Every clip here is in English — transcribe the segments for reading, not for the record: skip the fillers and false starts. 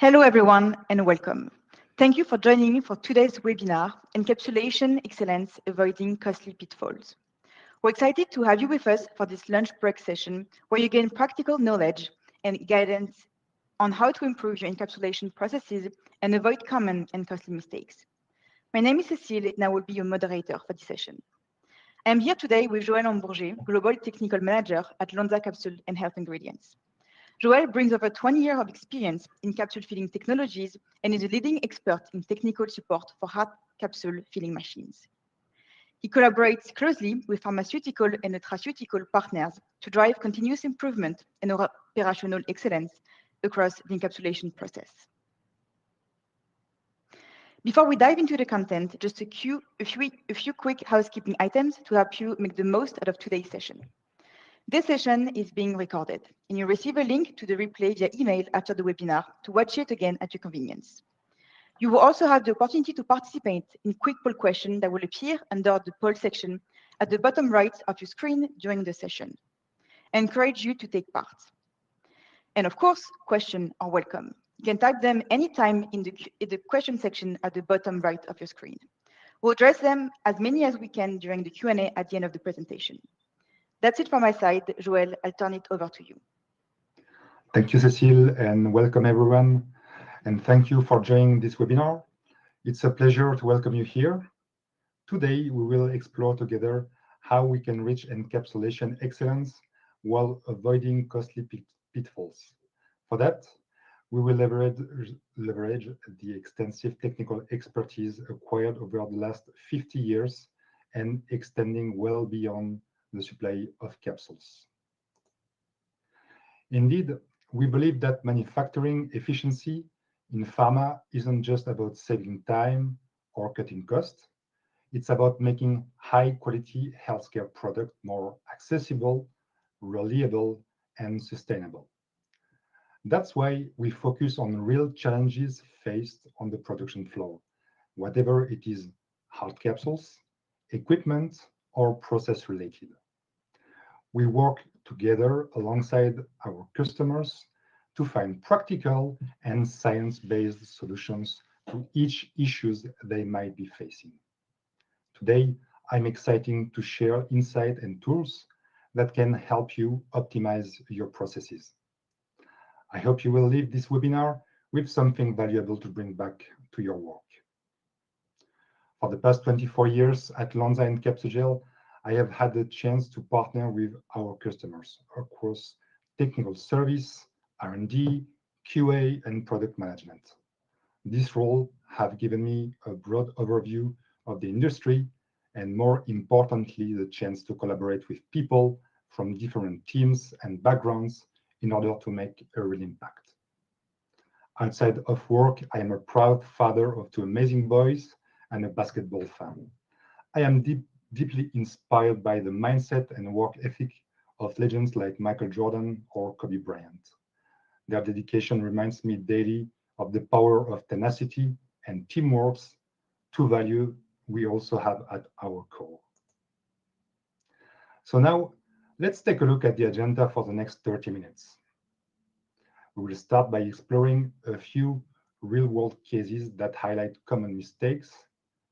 Hello, everyone, and welcome. Thank you for joining me for today's webinar, Encapsulation Excellence, Avoiding Costly Pitfalls. We're excited to have you with us for this lunch break session, where you gain practical knowledge and guidance on how to improve your encapsulation processes and avoid common and costly mistakes. My name is Cécile, and I will be your moderator for this session. I am here today with Joël Hombourger, Global Technical Manager at Lonza Capsule and Health Ingredients. Joël brings over 20 years of experience in capsule filling technologies and is a leading expert in technical support for hard capsule filling machines. He collaborates closely with pharmaceutical and nutraceutical partners to drive continuous improvement and operational excellence across the encapsulation process. Before we dive into the content, just a few quick housekeeping items to help you make the most out of today's session. This session is being recorded, and you'll receive a link to the replay via email after the webinar to watch it again at your convenience. You will also have the opportunity to participate in quick poll questions that will appear under the poll section at the bottom right of your screen during the session. I encourage you to take part. And of course, questions are welcome. You can type them anytime in the question section at the bottom right of your screen. We'll address them as many as we can during the Q&A at the end of the presentation. That's it from my side. Joël, I'll turn it over to you. Thank you, Cécile, and welcome everyone. And thank you for joining this webinar. It's a pleasure to welcome you here. Today, we will explore together how we can reach encapsulation excellence while avoiding costly pitfalls. For that, we will leverage the extensive technical expertise acquired over the last 50 years and extending well beyond the supply of capsules. Indeed, we believe that manufacturing efficiency in pharma isn't just about saving time or cutting costs. It's about making high-quality healthcare products more accessible, reliable, and sustainable. That's why we focus on real challenges faced on the production floor, whatever it is hard capsules, equipment, or process-related. We work together alongside our customers to find practical and science-based solutions to each issues they might be facing. Today, I'm excited to share insight and tools that can help you optimize your processes. I hope you will leave this webinar with something valuable to bring back to your work. For the past 24 years at Lonza Capsugel, I have had the chance to partner with our customers across technical service, R&D, QA, and product management. This role has given me a broad overview of the industry and, more importantly, the chance to collaborate with people from different teams and backgrounds in order to make a real impact. Outside of work, I am a proud father of two amazing boys and a basketball fan. I am deeply inspired by the mindset and work ethic of legends like Michael Jordan or Kobe Bryant. Their dedication reminds me daily of the power of tenacity and teamwork, two values we also have at our core. So now, let's take a look at the agenda for the next 30 minutes. We will start by exploring a few real-world cases that highlight common mistakes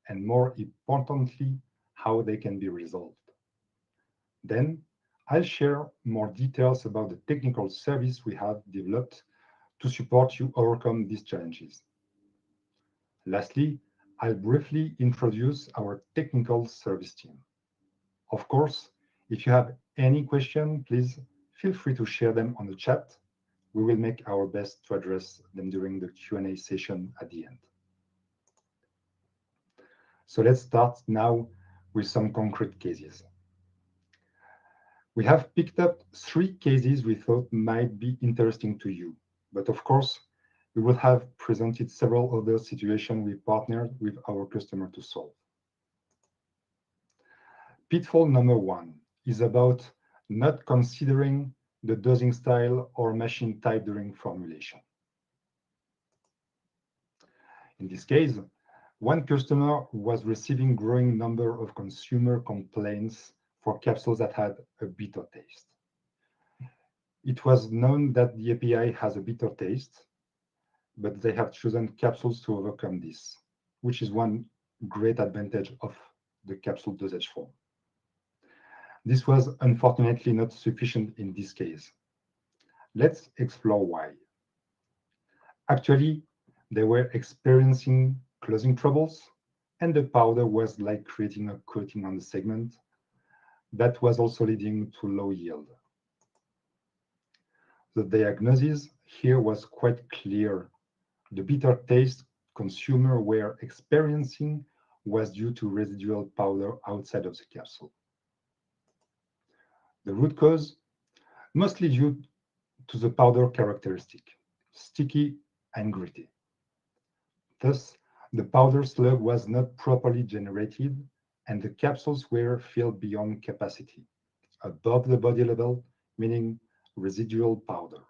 and, more importantly, how they can be resolved. Then, I'll share more details about the technical service we have developed to support you overcome these challenges. Lastly, I'll briefly introduce our technical service team. Of course, if you have any questions, please feel free to share them on the chat. We will make our best to address them during the Q&A session at the end. So let's start now with some concrete cases. We have picked up 3 cases we thought might be interesting to you, but of course, we would have presented several other situations we partnered with our customer to solve. Pitfall number 1 is about not considering the dosing style or machine type during formulation. In this case, one customer was receiving growing number of consumer complaints for capsules that had a bitter taste. It was known that the API has a bitter taste, but they have chosen capsules to overcome this, which is one great advantage of the capsule dosage form. This was unfortunately not sufficient in this case. Let's explore why. Actually, they were experiencing closing troubles, and the powder was like creating a coating on the segment that was also leading to low yield. The diagnosis here was quite clear. The bitter taste consumers were experiencing was due to residual powder outside of the capsule. The root cause, mostly due to the powder characteristic, sticky and gritty. Thus, the powder slug was not properly generated and the capsules were filled beyond capacity, above the body level, meaning residual powder.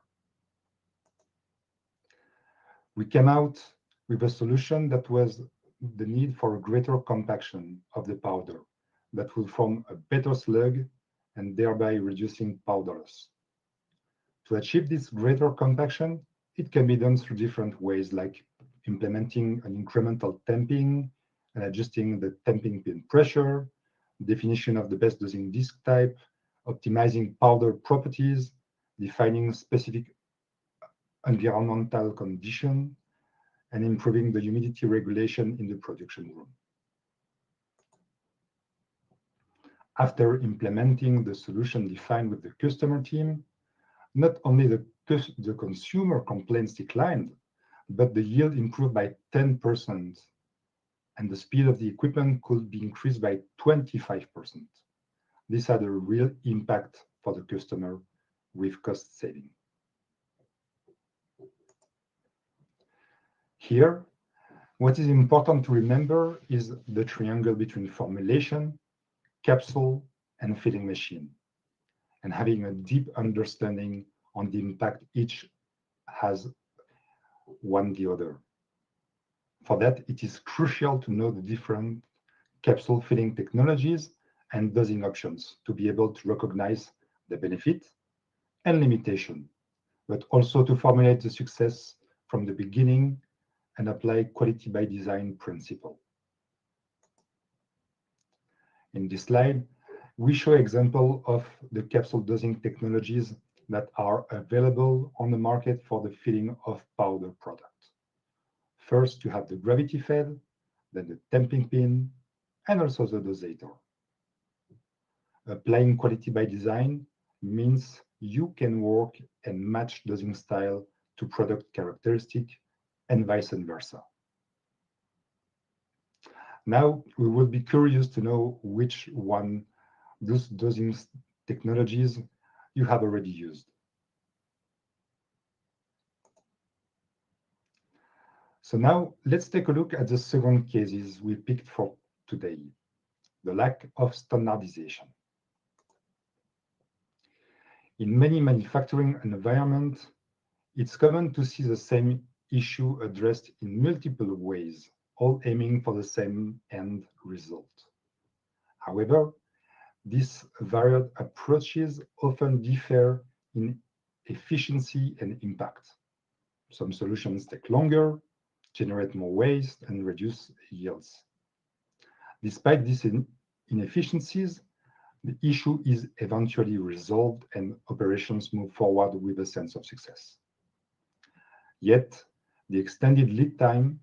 We came out with a solution that was the need for a greater compaction of the powder that would form a better slug and thereby reducing powder loss. To achieve this greater compaction, it can be done through different ways, like implementing an incremental tamping and adjusting the tamping pin pressure, definition of the best dosing disc type, optimizing powder properties, defining specific environmental conditions, and improving the humidity regulation in the production room. After implementing the solution defined with the customer team, not only the consumer complaints declined, but the yield improved by 10%, and the speed of the equipment could be increased by 25%. This had a real impact for the customer with cost saving. Here, what is important to remember is the triangle between formulation, capsule, and filling machine, and having a deep understanding on the impact each has one the other. For that, it is crucial to know the different capsule filling technologies and dosing options to be able to recognize the benefit and limitation, but also to formulate the success from the beginning and apply quality by design principle. In this slide, we show example of the capsule dosing technologies that are available on the market for the filling of powder products. First, you have the gravity fed, then the tamping pin, and also the dosator. Applying quality by design means you can work and match dosing style to product characteristic and vice versa. Now, we would be curious to know which one those dosing technologies you have already used. So now let's take a look at the second cases we picked for today, the lack of standardization. In many manufacturing environments, it's common to see the same issue addressed in multiple ways, all aiming for the same end result. However, these varied approaches often differ in efficiency and impact. Some solutions take longer, generate more waste, and reduce yields. Despite these inefficiencies, the issue is eventually resolved and operations move forward with a sense of success. Yet, the extended lead time,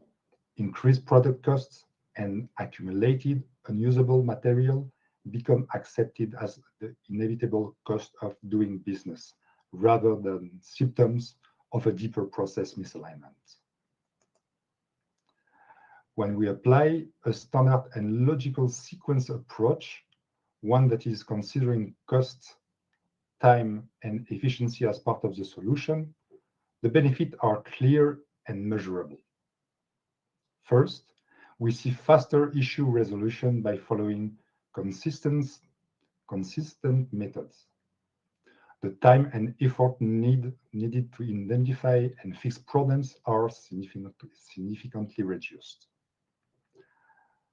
increased product costs, and accumulated unusable material become accepted as the inevitable cost of doing business, rather than symptoms of a deeper process misalignment. When we apply a standard and logical sequence approach, one that is considering cost, time, and efficiency as part of the solution, the benefits are clear and measurable. First, we see faster issue resolution by following consistent methods. The time and effort needed to identify and fix problems are significantly reduced.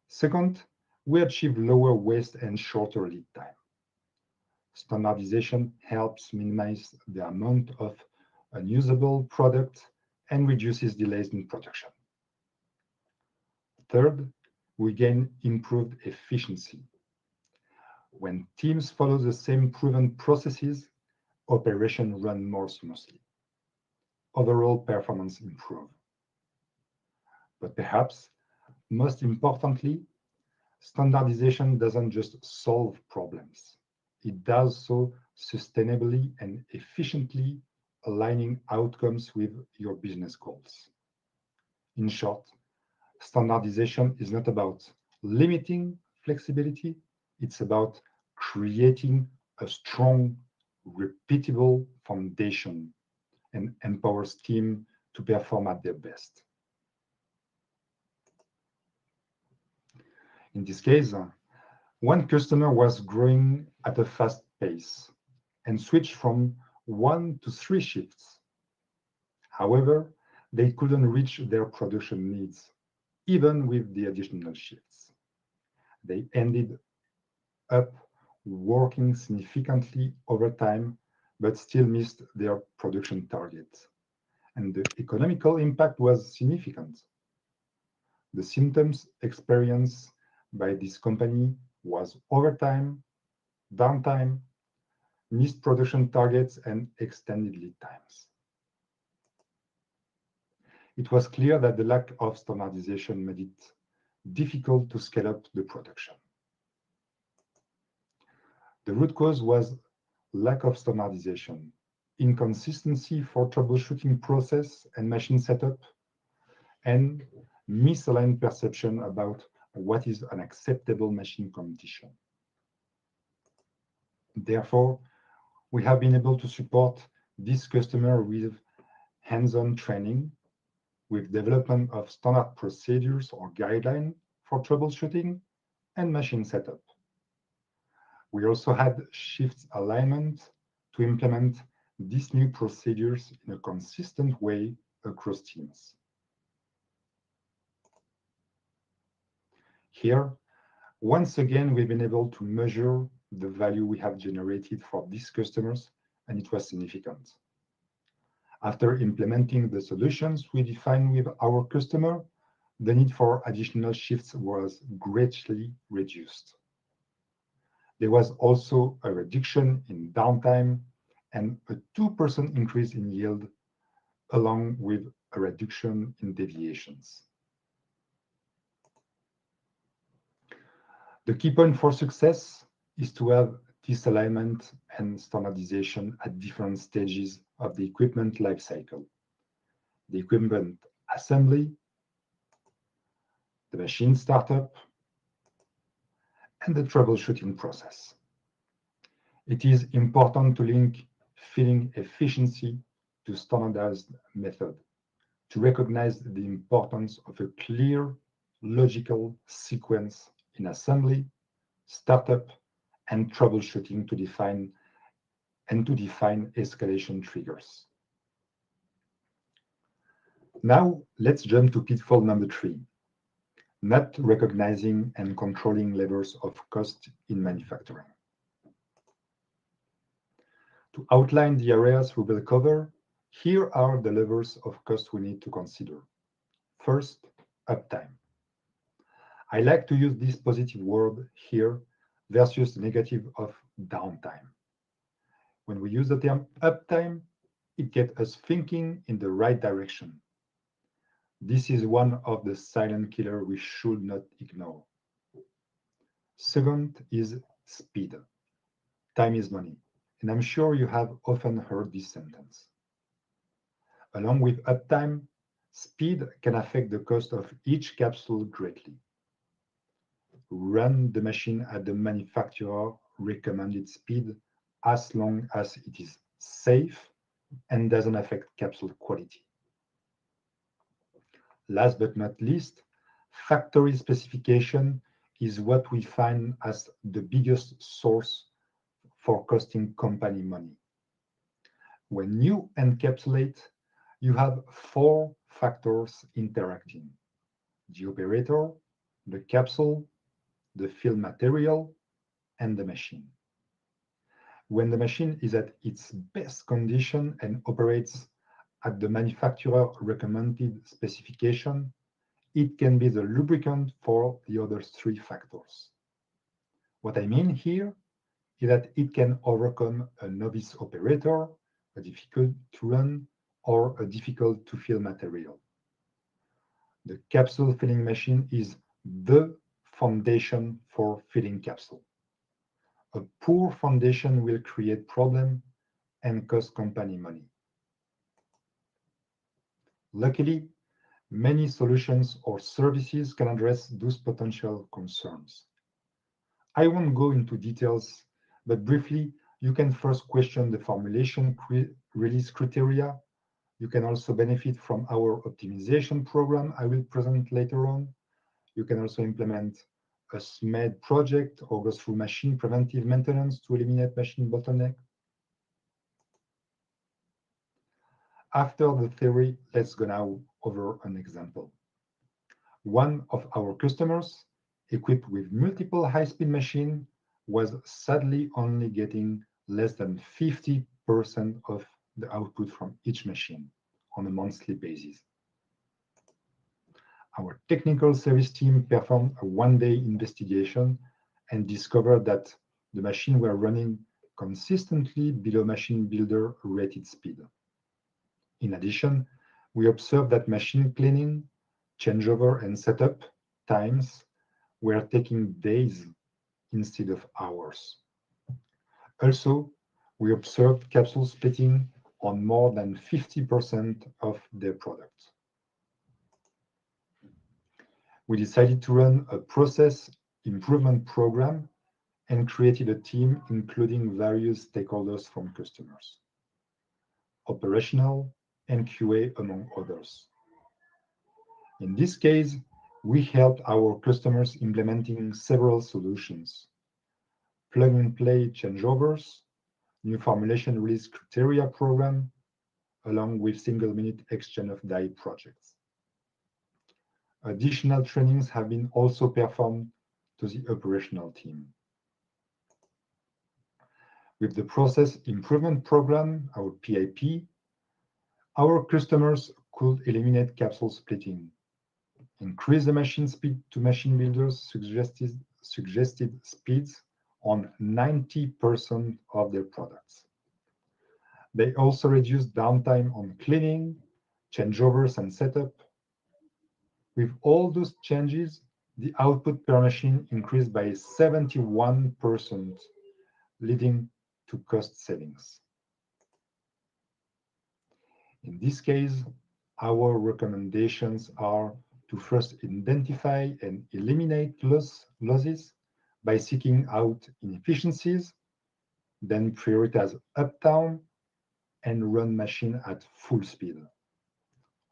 Second, we achieve lower waste and shorter lead time. Standardization helps minimize the amount of unusable product and reduces delays in production. Third, we gain improved efficiency. When teams follow the same proven processes, operations run more smoothly. Overall performance improves. But perhaps most importantly, standardization doesn't just solve problems. It does so sustainably and efficiently, aligning outcomes with your business goals. In short, standardization is not about limiting flexibility, it's about creating a strong, repeatable foundation and empowers teams to perform at their best. In this case, one customer was growing at a fast pace and switched from 1 to 3 shifts. However, they couldn't reach their production needs, even with the additional shifts. They ended up working significantly overtime, but still missed their production targets. And the economical impact was significant. The symptoms experienced by this company was overtime, downtime, missed production targets, and extended lead times. It was clear that the lack of standardization made it difficult to scale up the production. The root cause was lack of standardization, inconsistency for troubleshooting process and machine setup, and misaligned perception about what is an acceptable machine condition. Therefore, we have been able to support this customer with hands-on training, with development of standard procedures or guidelines for troubleshooting and machine setup. We also had shift alignment to implement these new procedures in a consistent way across teams. Here, once again, we've been able to measure the value we have generated for these customers, and it was significant. After implementing the solutions we defined with our customer, the need for additional shifts was greatly reduced. There was also a reduction in downtime and a 2% increase in yield, along with a reduction in deviations. The key point for success is to have this alignment and standardization at different stages of the equipment lifecycle. The equipment assembly, the machine startup, and the troubleshooting process. It is important to link filling efficiency to standardized method, to recognize the importance of a clear, logical sequence in assembly, startup, and troubleshooting to define escalation triggers. Now, let's jump to pitfall number 3, not recognizing and controlling levels of cost in manufacturing. To outline the areas we will cover, here are the levels of cost we need to consider. First, uptime. I like to use this positive word here versus the negative of downtime. When we use the term uptime, it gets us thinking in the right direction. This is one of the silent killers we should not ignore. Second is speed. Time is money, and I'm sure you have often heard this sentence. Along with uptime, speed can affect the cost of each capsule greatly. Run the machine at the manufacturer recommended speed as long as it is safe and doesn't affect capsule quality. Last but not least, factory specification is what we find as the biggest source for costing company money. When you encapsulate, you have 4 factors interacting: the operator, the capsule, the fill material, and the machine. When the machine is at its best condition and operates at the manufacturer recommended specification, it can be the lubricant for the other three factors. What I mean here is that it can overcome a novice operator, a difficult to run, or a difficult to fill material. The capsule filling machine is the foundation for filling capsule. A poor foundation will create problem and cost company money. Luckily, many solutions or services can address those potential concerns. I won't go into details, but briefly, you can first question the formulation release criteria. You can also benefit from our optimization program I will present later on. You can also implement a SMED project or go through machine preventive maintenance to eliminate machine bottleneck. After the theory, let's go now over an example. One of our customers, equipped with multiple high-speed machines, was sadly only getting less than 50% of the output from each machine on a monthly basis. Our technical service team performed a one-day investigation and discovered that the machines were running consistently below machine builder rated speed. In addition, we observed that machine cleaning, changeover, and setup times were taking days instead of hours. Also, we observed capsule splitting on more than 50% of their products. We decided to run a process improvement program and created a team including various stakeholders from customers, operational, and QA, among others. In this case, we helped our customers implementing several solutions: plug-and-play changeovers, new formulation release criteria program, along with single-minute exchange of die projects. Additional trainings have been also performed to the operational team. With the process improvement program, our PIP, our customers could eliminate capsule splitting, increase the machine speed to machine builders' suggested speeds on 90% of their products. They also reduced downtime on cleaning, changeovers, and setup. With all those changes, the output per machine increased by 71%, leading to cost savings. In this case, our recommendations are to first identify and eliminate losses by seeking out inefficiencies, then prioritize uptime and run machine at full speed.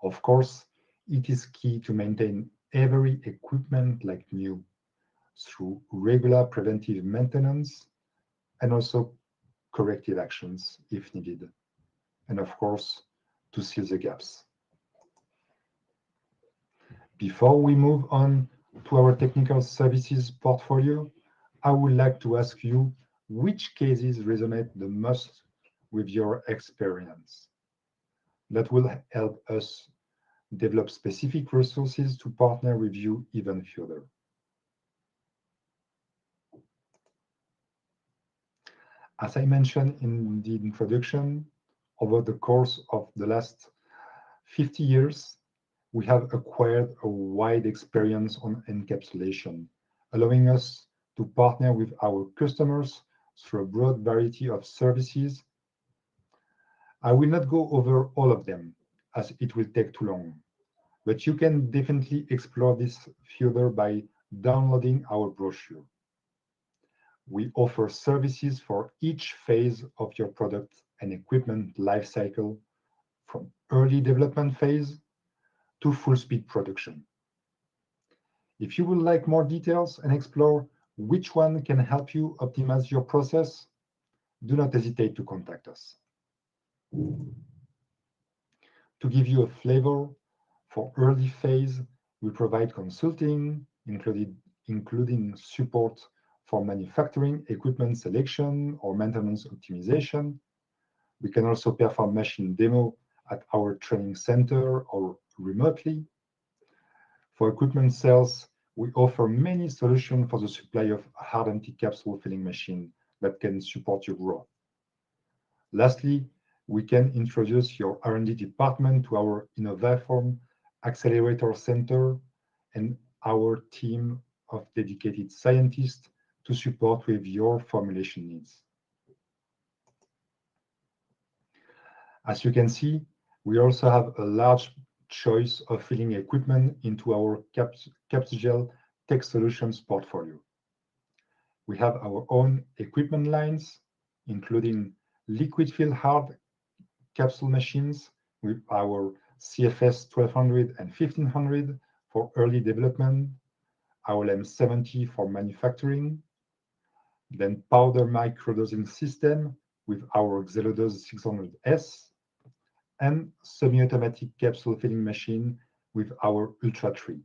Of course, it is key to maintain every equipment like new through regular preventive maintenance and also corrective actions if needed, and of course, to seal the gaps. Before we move on to our technical services portfolio, I would like to ask you which cases resonate the most with your experience. That will help us develop specific resources to partner with you even further. As I mentioned in the introduction, over the course of the last 50 years, we have acquired a wide experience on encapsulation, allowing us to partner with our customers through a broad variety of services. I will not go over all of them, as it will take too long, but you can definitely explore this further by downloading our brochure. We offer services for each phase of your product and equipment lifecycle, from early development phase to full-speed production. If you would like more details and explore which one can help you optimize your process, do not hesitate to contact us. To give you a flavor, for early phase, we provide consulting, including support for manufacturing, equipment selection, or maintenance optimization. We can also perform machine demo at our training center or remotely. For equipment sales, we offer many solutions for the supply of hard empty capsule filling machine that can support your growth. Lastly, we can introduce your R&D department to our Innovatform Accelerator Center and our team of dedicated scientists to support with your formulation needs. As you can see, we also have a large choice of filling equipment into our Capsugel Tech Solutions portfolio. We have our own equipment lines, including liquid fill hard capsule machines with our CFS 1200 and 1500 for early development, our LM70 for manufacturing, then powder microdosing system with our Xelodose 600S, and semi-automatic capsule filling machine with our Ultra 3.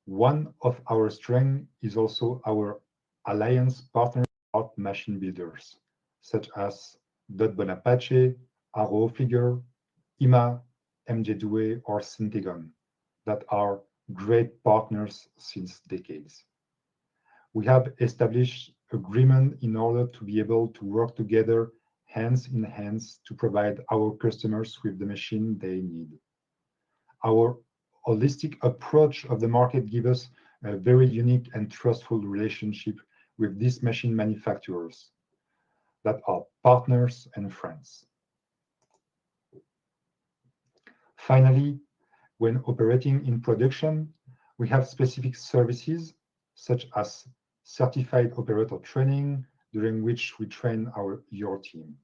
One of our strengths is also our alliance partner machine builders, such as Dot Bonapace, Arrow Figure, IMA, MJ Douai, or Syntegon, that are great partners since decades. We have established agreement in order to be able to work together hands in hands to provide our customers with the machine they need. Our holistic approach of the market gives us a very unique and trustful relationship with these machine manufacturers that are partners and friends. Finally, when operating in production, we have specific services such as certified operator training, during which we train your team.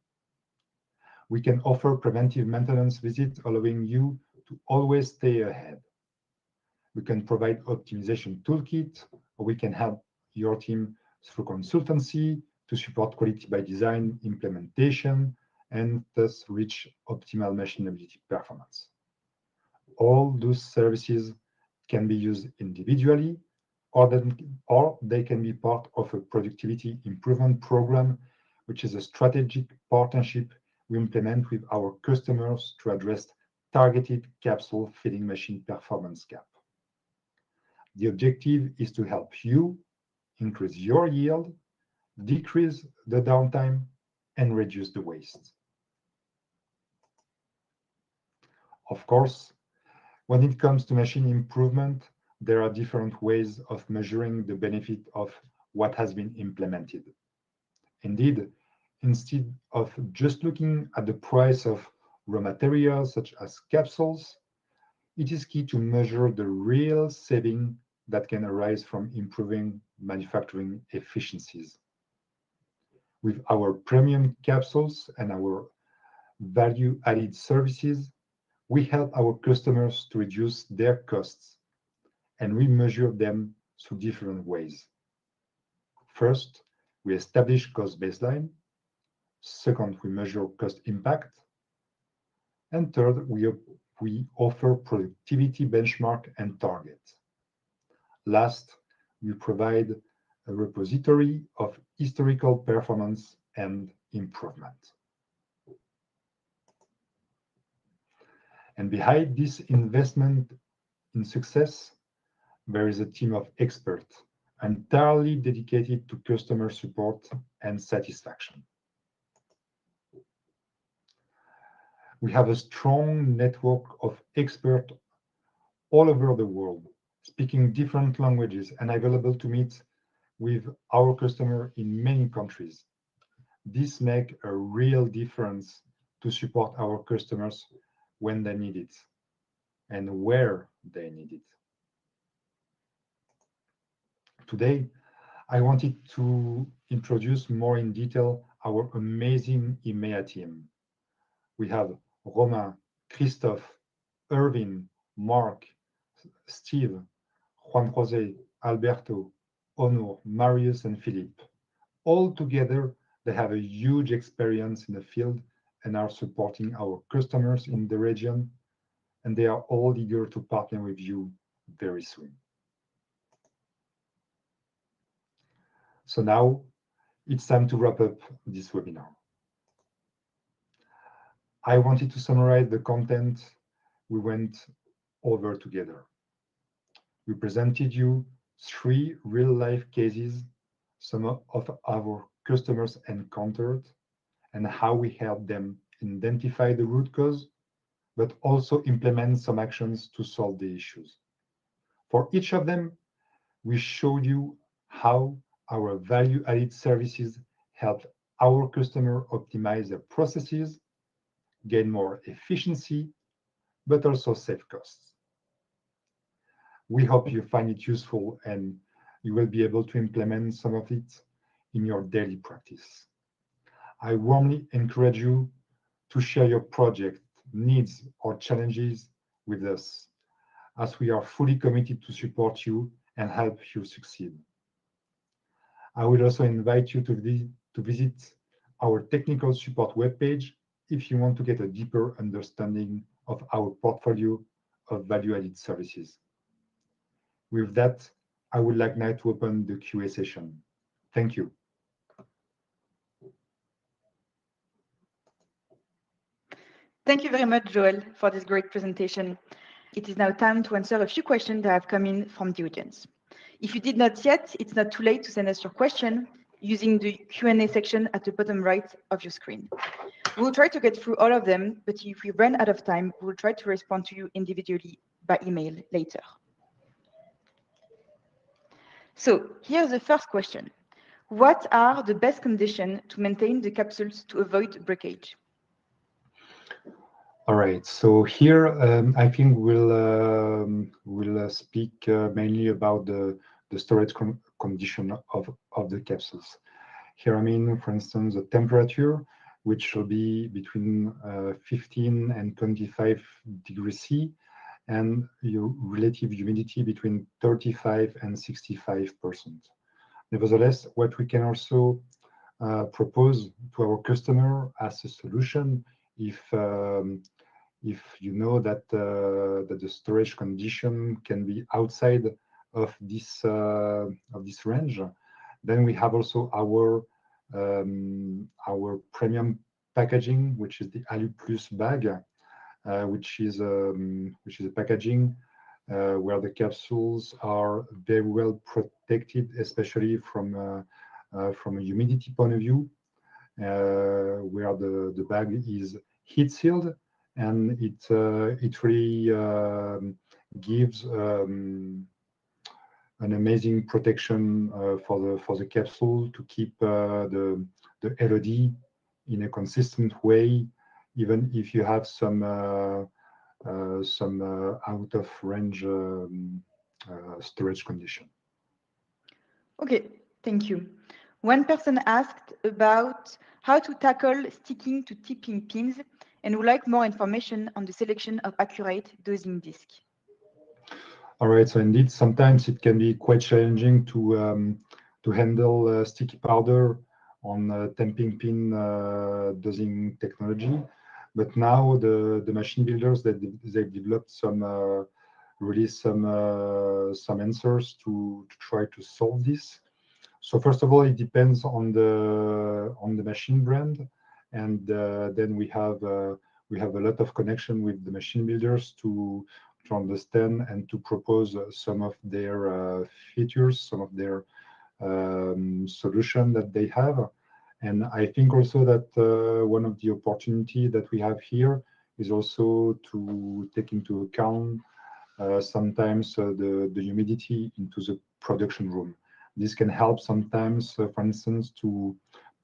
We can offer preventive maintenance visits, allowing you to always stay ahead. We can provide optimization toolkit, or we can help your team through consultancy to support quality by design implementation and thus reach optimal machinability performance. All those services can be used individually, or they can be part of a productivity improvement program, which is a strategic partnership we implement with our customers to address targeted capsule filling machine performance gap. The objective is to help you increase your yield, decrease the downtime, and reduce the waste. Of course, when it comes to machine improvement, there are different ways of measuring the benefit of what has been implemented. Indeed, instead of just looking at the price of raw materials such as capsules, it is key to measure the real saving that can arise from improving manufacturing efficiencies. With our premium capsules and our value-added services, we help our customers to reduce their costs, and we measure them through different ways. First, we establish cost baseline. Second, we measure cost impact. And third, we offer productivity benchmark and targets. Last, we provide a repository of historical performance and improvement. And behind this investment in success, there is a team of experts entirely dedicated to customer support and satisfaction. We have a strong network of experts all over the world, speaking different languages and available to meet with our customer in many countries. This makes a real difference to support our customers when they need it and where they need it. Today, I wanted to introduce more in detail our amazing EMEA team. We have Romain, Christophe, Erwin, Mark, Steve, Juan Jose, Alberto, Onur, Marius, and Philippe. All together, they have a huge experience in the field and are supporting our customers in the region, and they are all eager to partner with you very soon. So now it's time to wrap up this webinar. I wanted to summarize the content we went over together. We presented you 3 real-life cases some of our customers encountered and how we helped them identify the root cause, but also implement some actions to solve the issues. For each of them, we showed you how our value-added services help our customer optimize their processes, gain more efficiency, but also save costs. We hope you find it useful and you will be able to implement some of it in your daily practice. I warmly encourage you to share your project, needs, or challenges with us, as we are fully committed to support you and help you succeed. I will also invite you to visit our technical support webpage if you want to get a deeper understanding of our portfolio of value-added services. With that, I would like now to open the QA session. Thank you. Thank you very much, Joel, for this great presentation. It is now time to answer a few questions that have come in from the audience. If you did not yet, it's not too late to send us your question using the Q&A section at the bottom right of your screen. We will try to get through all of them, but if we run out of time, we will try to respond to you individually by email later. So here's the first question. What are the best conditions to maintain the capsules to avoid breakage? All right, so here I think we'll speak mainly about the storage condition of the capsules. Here I mean, for instance, the temperature, which will be between 15 and 25 degrees C, and your relative humidity between 35 and 65%. Nevertheless, what we can also propose to our customer as a solution, if you know that the storage condition can be outside of this range, then we have also our premium packaging, which is the Alu Plus bag, which is a packaging where the capsules are very well protected, especially from a humidity point of view, where the bag is heat sealed, and it really gives an amazing protection for the capsule to keep the LOD in a consistent way, even if you have some out of range storage condition. Okay, thank you. One person asked about how to tackle sticking to tipping pins and would like more information on the selection of accurate dosing disc. All right, so indeed, sometimes it can be quite challenging to handle sticky powder on tamping pin dosing technology. But now the machine builders they've developed some answers to try to solve this. So first of all, it depends on the machine brand, and then we have a lot of connection with the machine builders to understand and to propose some of their features, some of their solution that they have. And I think also that one of the opportunity that we have here is also to take into account sometimes the humidity into the production room. This can help sometimes, for instance, to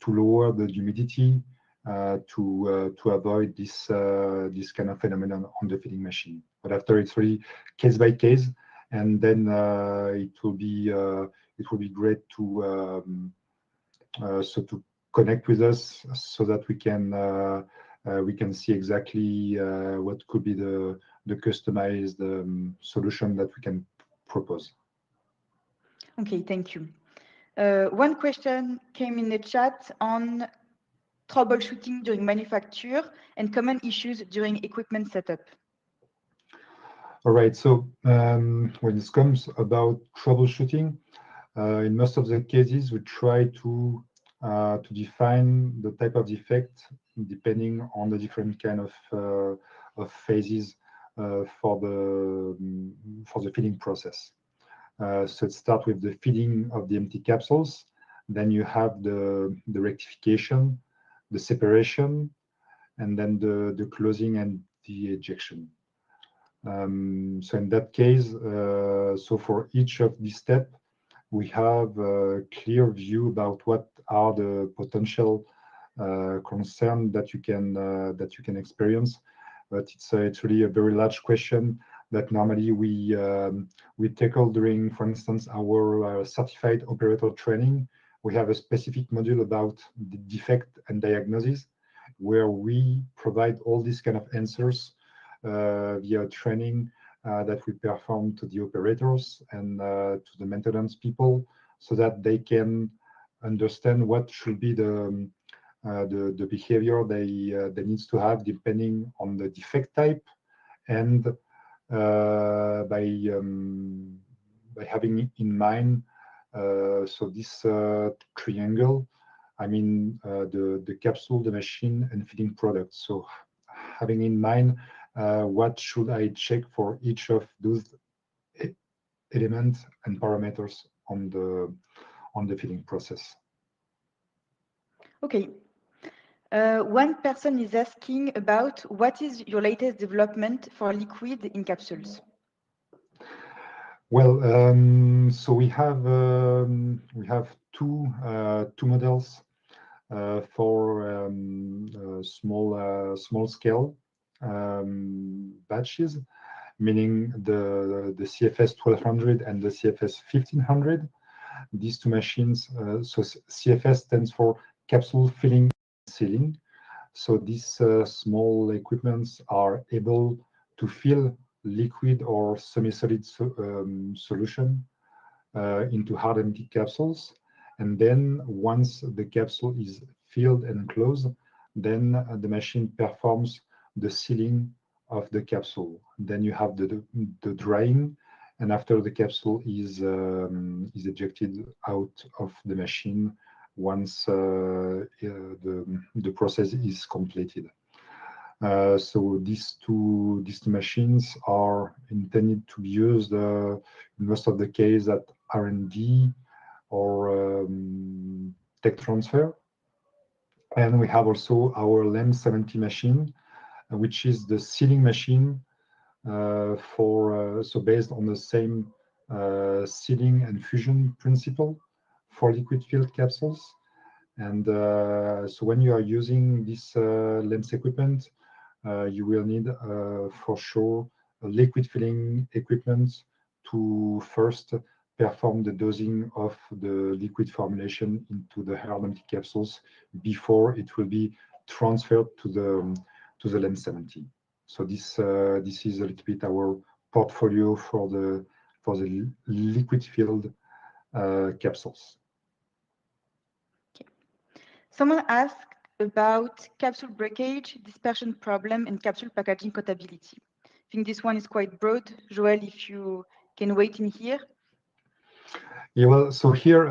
lower the humidity to avoid this kind of phenomenon on the filling machine. But after, it's really case by case, and then it will be great to to connect with us so that we can see exactly what could be the customized solution that we can propose. Okay, thank you. One question came in the chat on troubleshooting during manufacture and common issues during equipment setup. All right, so when it comes about troubleshooting, in most of the cases, we try to to define the type of defect depending on the different kind of phases for the filling process. So it starts with the filling of the empty capsules. Then you have the rectification, the separation, and then the closing and the ejection. So in that case, so for each of these steps, we have a clear view about what are the potential concerns that you can experience. But it's really a very large question that normally we tackle during, for instance, our certified operator training. We have a specific module about the defect and diagnosis, where we provide all these kind of answers via training that we perform to the operators and to the maintenance people, so that they can understand what should be the behavior they needs to have depending on the defect type, and by having in mind so this triangle, I mean the capsule, the machine, and feeding product. So having in mind what should I check for each of those elements and parameters on the feeding process. Okay. One person is asking about what is your latest development for liquid in capsules? Well, so we have two models for small scale batches, meaning the CFS 1200 and the CFS 1500. These two machines, so CFS stands for capsule filling and sealing. So these small equipments are able to fill liquid or semi-solid solution into hard empty capsules. And then once the capsule is filled and closed, then the machine performs the sealing of the capsule. Then you have the drying, and after the capsule is ejected out of the machine once the process is completed. So these two machines are intended to be used in most of the case at R&D or tech transfer. And we have also our LEM 70 machine, which is the sealing machine so based on the same sealing and fusion principle for liquid filled capsules. And so when you are using this LEMS equipment, you will need for sure a liquid filling equipment to first perform the dosing of the liquid formulation into the hard empty capsules before it will be transferred to the LEMS 70. So this is a little bit our portfolio for the liquid filled capsules. Okay. Someone asked about capsule breakage, dispersion problem, and capsule packaging compatibility. I think this one is quite broad. Joel, if you can wait in here. Yeah, well, so here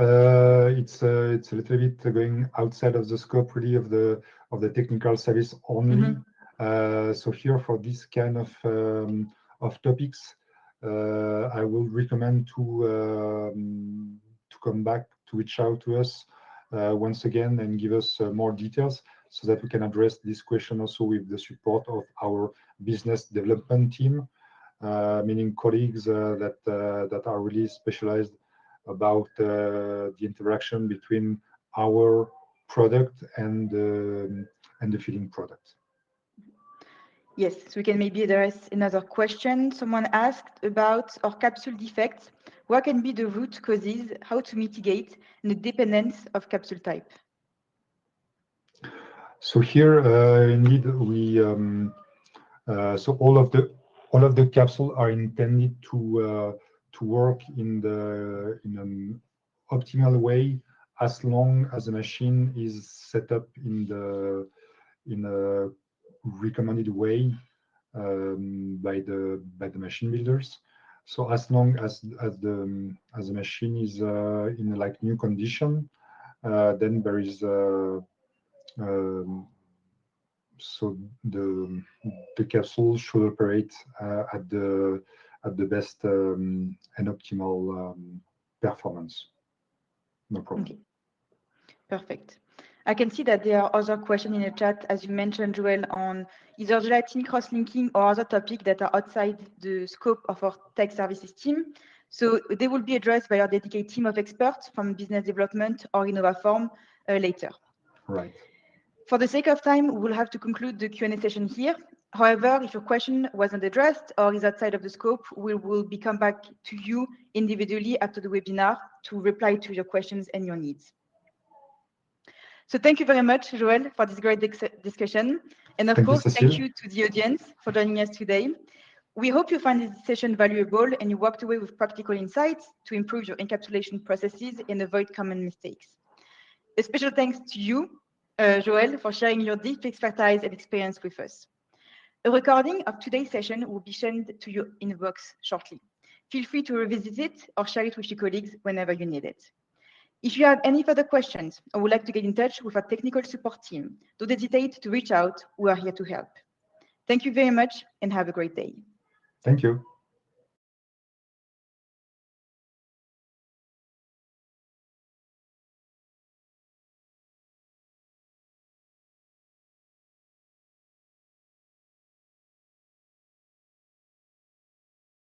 it's a little bit going outside of the scope really of the technical service only. So here for this kind of topics, I will recommend to come back, to reach out to us once again and give us more details, so that we can address this question also with the support of our business development team, meaning colleagues that are really specialized about the interaction between our product and the filling product. Yes, so we can maybe address another question. Someone asked about our capsule defects. What can be the root causes, how to mitigate, and the dependence of capsule type? So here, indeed, we so all of the capsule are intended to work in an optimal way, as long as the machine is set up in a recommended way by the machine builders. So as long as the machine is in like new condition, Then there is so the capsule should operate at the best and optimal performance. No problem. Okay. Perfect. I can see that there are other questions in the chat, as you mentioned, Joel, on either gelatin cross-linking or other topics that are outside the scope of our tech services team. So they will be addressed by our dedicated team of experts from business development or InnovaForm later. Right. For the sake of time, we'll have to conclude the Q&A session here. However, if your question wasn't addressed or is outside of the scope, we will come back to you individually after the webinar to reply to your questions and your needs. So thank you very much, Joel, for this great discussion. And of course, thank you to the audience for joining us today. We hope you find this session valuable and you walked away with practical insights to improve your encapsulation processes and avoid common mistakes. A special thanks to you, Joel, for sharing your deep expertise and experience with us. A recording of today's session will be sent to your inbox shortly. Feel free to revisit it or share it with your colleagues whenever you need it. If you have any further questions or would like to get in touch with our technical support team, don't hesitate to reach out. We are here to help. Thank you very much and have a great day. Thank you.